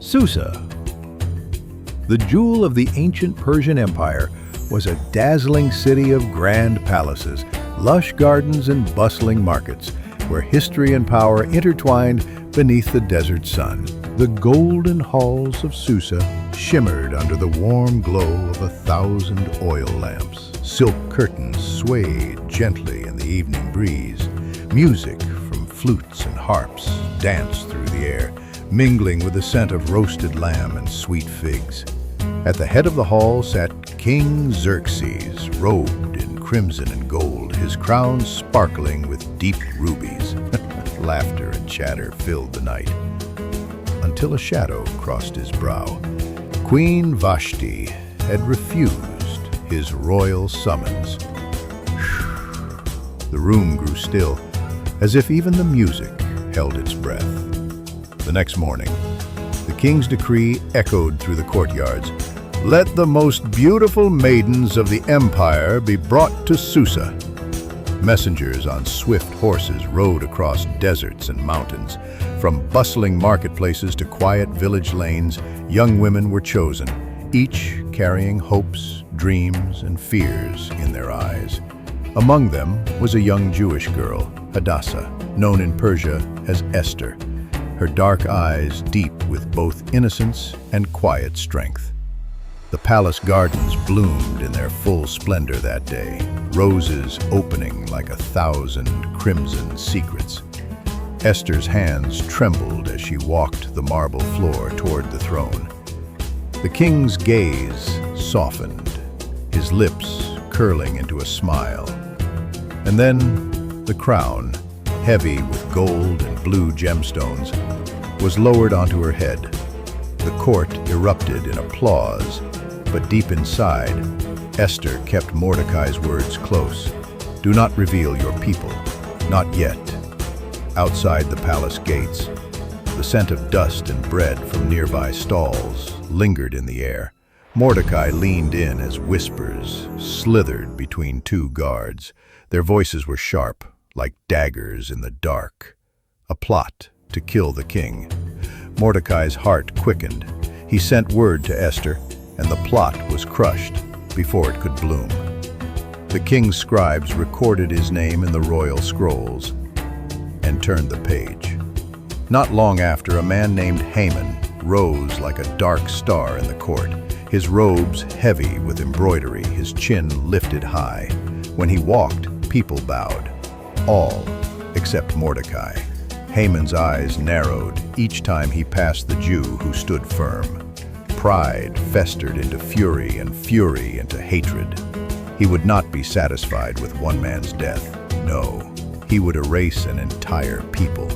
Susa, the jewel of the ancient Persian Empire, was a dazzling city of grand palaces, lush gardens, and bustling markets, where history and power intertwined beneath the desert sun. The golden halls of Susa shimmered under the warm glow of 1,000 oil lamps. Silk curtains swayed gently in the evening breeze. Music from flutes and harps danced through the air, mingling with the scent of roasted lamb and sweet figs. At the head of the hall sat King Xerxes, robed in crimson and gold, his crown sparkling with deep rubies. Laughter and chatter filled the night, until a shadow crossed his brow. Queen Vashti had refused his royal summons. The room grew still, as if even the music held its breath. The next morning, the king's decree echoed through the courtyards. Let the most beautiful maidens of the empire be brought to Susa. Messengers on swift horses rode across deserts and mountains. From bustling marketplaces to quiet village lanes, young women were chosen, each carrying hopes, dreams, and fears in their eyes. Among them was a young Jewish girl, Hadassah, known in Persia as Esther, her dark eyes deep with both innocence and quiet strength. The palace gardens bloomed in their full splendor that day, roses opening like 1,000 crimson secrets. Esther's hands trembled as she walked the marble floor toward the throne. The king's gaze softened, his lips curling into a smile. And then the crown, heavy with gold and blue gemstones, was lowered onto her head. The court erupted in applause, but deep inside, Esther kept Mordecai's words close. Do not reveal your people, not yet. Outside the palace gates, the scent of dust and bread from nearby stalls lingered in the air. Mordecai leaned in as whispers slithered between two guards. Their voices were sharp, like daggers in the dark. A plot to kill the king. Mordecai's heart quickened. He sent word to Esther, and the plot was crushed before it could bloom. The king's scribes recorded his name in the royal scrolls and turned the page. Not long after, a man named Haman rose like a dark star in the court, his robes heavy with embroidery, his chin lifted high. When he walked, people bowed, all except Mordecai. Haman's eyes narrowed each time he passed the Jew who stood firm. Pride festered into fury and fury into hatred. He would not be satisfied with one man's death. No, he would erase an entire people.